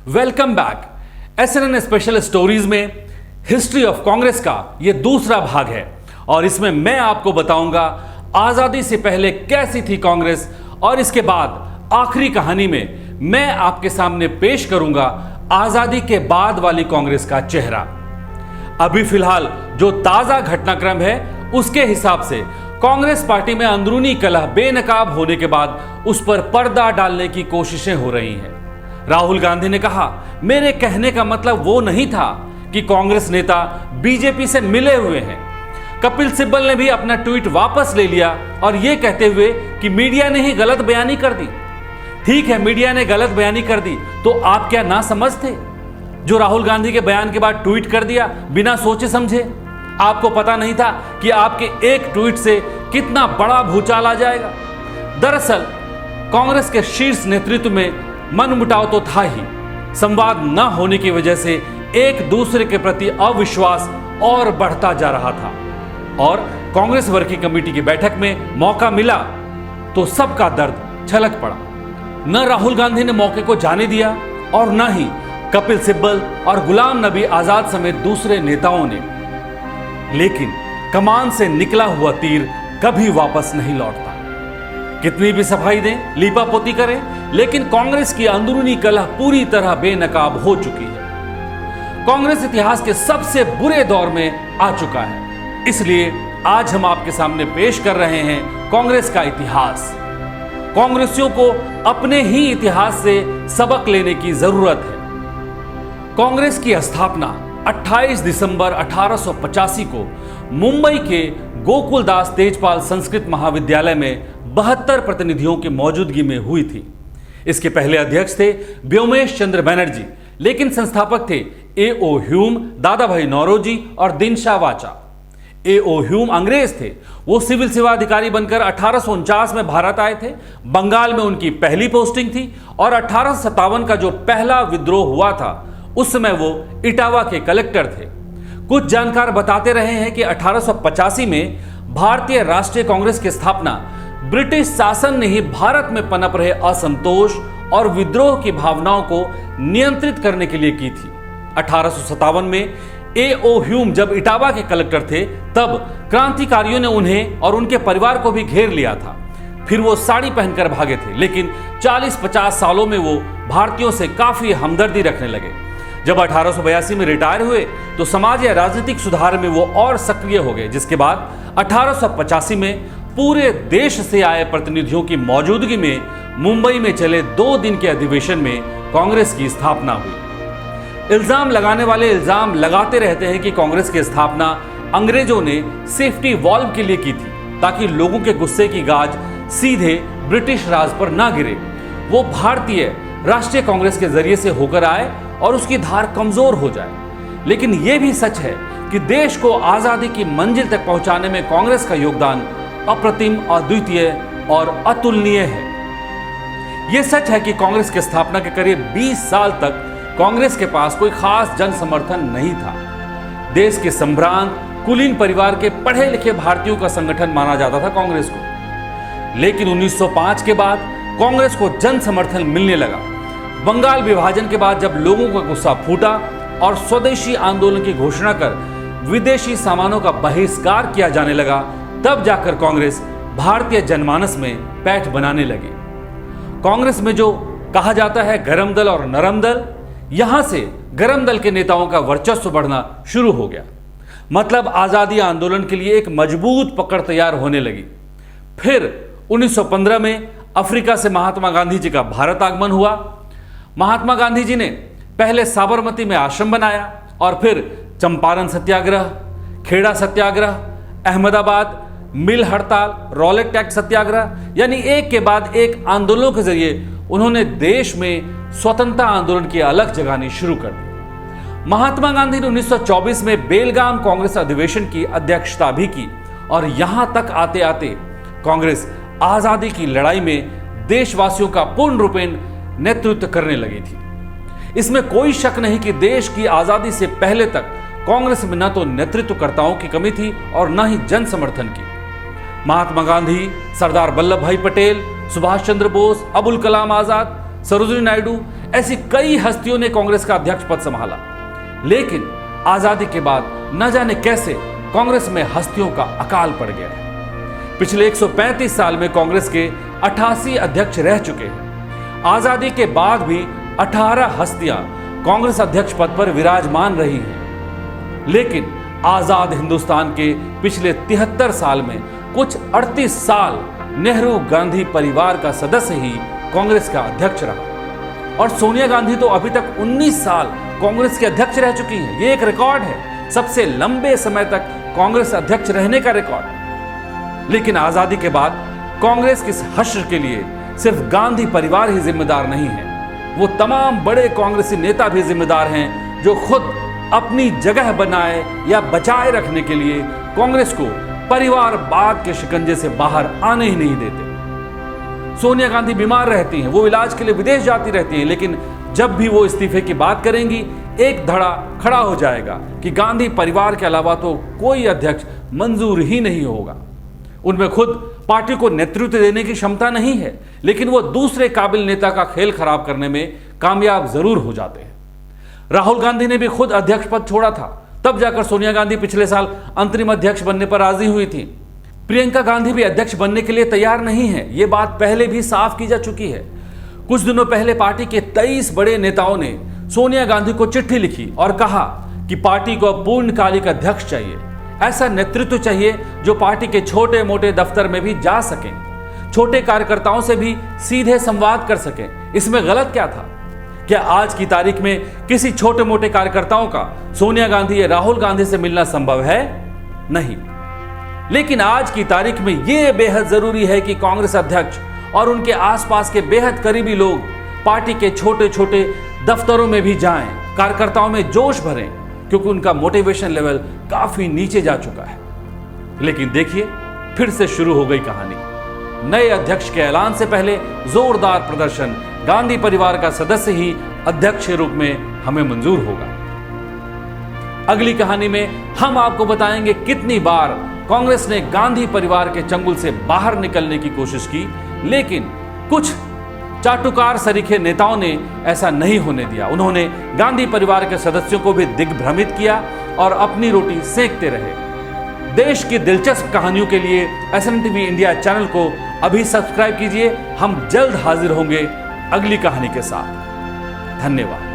Welcome back. SNN special stories में history of Congress का यह दूसरा भाग है और इसमें मैं आपको बताऊंगा आजादी से पहले कैसी थी कांग्रेस और इसके बाद आखिरी कहानी में मैं आपके सामने पेश करूंगा आजादी के बाद वाली कांग्रेस का चेहरा। अभी फिलहाल जो ताजा घटनाक्रम है उसके हिसाब से कांग्रेस पार्टी में अंदरूनी कलह बेनकाब होने के बाद उस पर पर्दा डालने की कोशिशें हो रही हैं। राहुल गांधी ने कहा, मेरे कहने का मतलब वो नहीं था कि कांग्रेस नेता बीजेपी से मिले हुए हैं। कपिल सिब्बल ने भी अपना ट्वीट वापस ले लिया और यह कहते हुए कि मीडिया ने ही गलत बयानी कर दी। ठीक है, मीडिया ने गलत बयानी कर दी तो आप क्या ना समझ थे जो राहुल गांधी के बयान के बाद ट्वीट कर दिया बिना सोचे समझे? आपको पता नहीं था कि आपके एक ट्वीट से कितना बड़ा भूचाल आ जाएगा? दरअसल कांग्रेस के शीर्ष नेतृत्व में मनमुटाव तो था ही, संवाद न होने की वजह से एक दूसरे के प्रति अविश्वास और बढ़ता जा रहा था और कांग्रेस वर्किंग कमेटी की बैठक में मौका मिला तो सबका दर्द छलक पड़ा। न राहुल गांधी ने मौके को जाने दिया और न ही कपिल सिब्बल और गुलाम नबी आजाद समेत दूसरे नेताओं ने। लेकिन कमान से निकला हुआ तीर कभी वापस नहीं लौटता। कितनी भी सफाई दें, लीपापोती करें, लेकिन कांग्रेस की अंदरूनी कलह पूरी तरह बेनकाब हो चुकी है। कांग्रेस इतिहास के सबसे बुरे दौर में आ चुका है। इसलिए आज हम आपके सामने पेश कर रहे हैं कांग्रेस का इतिहास। कांग्रेसियों को अपने ही इतिहास से सबक लेने की जरूरत है। कांग्रेस की स्थापना 28 दिसंबर 1885 को मुंबई के गोकुलदास तेजपाल संस्कृत महाविद्यालय में 72 प्रतिनिधियों की मौजूदगी में हुई थी। इसके पहले अध्यक्ष थे व्योमेश चंद्र बनर्जी, लेकिन संस्थापक थे ए.ओ. ह्यूम, दादा भाई नौरोजी और दिनशा वाचा। ए.ओ. ह्यूम अंग्रेज थे। वो सिविल सेवा अधिकारी बनकर 1849 में भारत आए थे। बंगाल में उनकी पहली पोस्टिंग थी और 1857 का जो पहला विद्रोह हुआ था उस समय वो इटावा के कलेक्टर थे। कुछ जानकार बताते रहे हैं कि 1885 में भारतीय राष्ट्रीय कांग्रेस की स्थापना ब्रिटिश शासन ने ही भारत में पनप रहे असंतोष और विद्रोह की भावनाओं को नियंत्रित करने के लिए की थी। 1857 में ए.ओ. ह्यूम जब इटावा के कलेक्टर थे तब क्रांतिकारियों ने उन्हें और उनके परिवार को भी घेर लिया था। फिर वो साड़ी पहनकर भागे थे, लेकिन 40-50 सालों में वो भारतीयों से काफी हमदर्दी रखने लगे। जब 1882 में रिटायर हुए तो समाज या राजनीतिक सुधार में वो और सक्रिय हो गए, जिसके बाद 1885 में पूरे देश से आए प्रतिनिधियों की मौजूदगी में मुंबई में चले 2 दिन के अधिवेशन में कांग्रेस की स्थापना हुई। इल्जाम लगाने वाले इल्जाम लगाते रहते हैं कि कांग्रेस की स्थापना अंग्रेजों ने सेफ्टी वॉल्व के लिए की थी, ताकि लोगों के गुस्से की गाज सीधे ब्रिटिश राज पर ना गिरे। वो भारतीय राष्ट्रीय कांग्रेस के जरिए से होकर आए और उसकी धार कमजोर हो जाए। लेकिन यह भी सच है कि देश को आजादी की मंजिल तक पहुंचाने में कांग्रेस का योगदान अप्रतिम, अद्वितीय और अतुलनीय है। यह सच है कि कांग्रेस की स्थापना के करीब 20 साल तक कांग्रेस के पास कोई खास जन समर्थन नहीं था। देश के संभ्रांत कुलीन परिवार के पढ़े लिखे भारतीयों का संगठन माना जाता था कांग्रेस को। लेकिन 1905 के बाद कांग्रेस को जन समर्थन मिलने लगा। बंगाल विभाजन के बाद जब लोगों का गुस्सा फूटा और स्वदेशी आंदोलन की घोषणा कर विदेशी सामानों का बहिष्कार किया जाने लगा, तब जाकर कांग्रेस भारतीय जनमानस में पैठ बनाने लगी। कांग्रेस में जो कहा जाता है गरम दल और नरम दल, यहां से गरम दल के नेताओं का वर्चस्व बढ़ना शुरू हो गया। मतलब आजादी आंदोलन के लिए एक मजबूत पकड़ तैयार होने लगी। फिर 1915 में अफ्रीका से महात्मा गांधी जी का भारत आगमन हुआ। महात्मा गांधी जी ने पहले साबरमती में आश्रम बनाया और फिर चंपारण सत्याग्रह, खेड़ा सत्याग्रह, अहमदाबाद मिल हड़ताल, रॉलेट टैक्स सत्याग्रह, यानी एक के बाद एक आंदोलनों के जरिए उन्होंने देश में स्वतंत्रता आंदोलन की अलग जगानी शुरू कर दी। महात्मा गांधी ने 1924 में बेलगाम कांग्रेस अधिवेशन की अध्यक्षता भी की और यहां तक आते आते कांग्रेस आजादी की लड़ाई में देशवासियों का पूर्ण रूपेण नेतृत्व करने लगी थी। इसमें कोई शक नहीं कि देश की आजादी से पहले तक कांग्रेस में न तो नेतृत्वकर्ताओं की कमी थी और न ही जन समर्थन की। महात्मा गांधी, सरदार वल्लभ भाई पटेल, सुभाष चंद्र बोस, अबुल कलाम आजाद, सरोजिनी नायडू ऐसी कई हस्तियों ने कांग्रेस का अध्यक्ष पद संभाला, लेकिन आजादी के बाद न जाने कैसे कांग्रेस में हस्तियों का अकाल पड़ गया है। पिछले 135 साल में कांग्रेस के 88 अध्यक्ष रह चुके हैं। आजादी के बाद भी 18 हस्तियां कांग्रेस अध्यक्ष पद पर विराजमान रही हैं, लेकिन आजाद हिंदुस्तान के पिछले 73 साल में कुछ 38 साल नेहरू गांधी परिवार का सदस्य ही कांग्रेस का अध्यक्ष रहा, और सोनिया गांधी तो अभी तक 19 साल कांग्रेस के अध्यक्ष रह चुकी हैं। ये एक रिकॉर्ड है, सबसे लंबे समय तक कांग्रेस अध्यक्ष रहने का रिकॉर्ड। लेकिन आजादी के बाद कांग्रेस के इस हश्र के लिए सिर्फ गांधी परिवार ही जिम्मेदार नहीं है, वो तमाम बड़े कांग्रेसी नेता भी जिम्मेदार हैं जो खुद अपनी जगह बनाए या बचाए रखने के लिए कांग्रेस को परिवारवाद के शिकंजे से बाहर आने ही नहीं देते। सोनिया गांधी बीमार रहती हैं, वो इलाज के लिए विदेश जाती रहती हैं, लेकिन जब भी वो इस्तीफे की बात करेंगी एक धड़ा खड़ा हो जाएगा कि गांधी परिवार के अलावा तो कोई अध्यक्ष मंजूर ही नहीं होगा। उनमें खुद पार्टी को नेतृत्व देने की क्षमता नहीं है, लेकिन वो दूसरे काबिल नेता का खेल खराब करने में कामयाब जरूर हो जाते हैं। राहुल गांधी ने भी खुद अध्यक्ष पद छोड़ा था, तब जाकर सोनिया गांधी पिछले साल अंतरिम अध्यक्ष बनने पर राजी हुई थी। प्रियंका गांधी भी अध्यक्ष बनने के लिए तैयार नहीं है, ये बात पहले भी साफ की जा चुकी है। कुछ दिनों पहले पार्टी के 23 बड़े नेताओं ने सोनिया गांधी को चिट्ठी लिखी और कहा कि पार्टी को पूर्णकालिक अध्यक्ष चाहिए, ऐसा नेतृत्व चाहिए जो पार्टी के छोटे मोटे दफ्तर में भी जा सके, छोटे कार्यकर्ताओं से भी सीधे संवाद कर सके। इसमें गलत क्या था? क्या आज की तारीख में किसी छोटे मोटे कार्यकर्ताओं का सोनिया गांधी या राहुल गांधी से मिलना संभव है? नहीं। लेकिन आज की तारीख में यह बेहद जरूरी है कि कांग्रेस अध्यक्ष और उनके आसपास के बेहद करीबी लोग पार्टी के छोटे छोटे दफ्तरों में भी जाएं, कार्यकर्ताओं में जोश भरें, क्योंकि उनका मोटिवेशन लेवल काफी नीचे जा चुका है। लेकिन देखिए, फिर से शुरू हो गई कहानी। नए अध्यक्ष के ऐलान से पहले जोरदार प्रदर्शन, गांधी परिवार का सदस्य ही अध्यक्ष के रूप में हमें मंजूर होगा। अगली कहानी में हम आपको बताएंगे कितनी बार कांग्रेस ने गांधी परिवार के चंगुल से बाहर निकलने की कोशिश की, लेकिन कुछ चाटुकार सरीखे नेताओं ने ऐसा नहीं होने दिया। उन्होंने गांधी परिवार के सदस्यों को भी दिग्भ्रमित किया और अपनी रोटी सेकते रहे। देश की दिलचस्प कहानियों के लिए SNTV इंडिया चैनल को अभी सब्सक्राइब कीजिए। हम जल्द हाजिर होंगे अगली कहानी के साथ। धन्यवाद।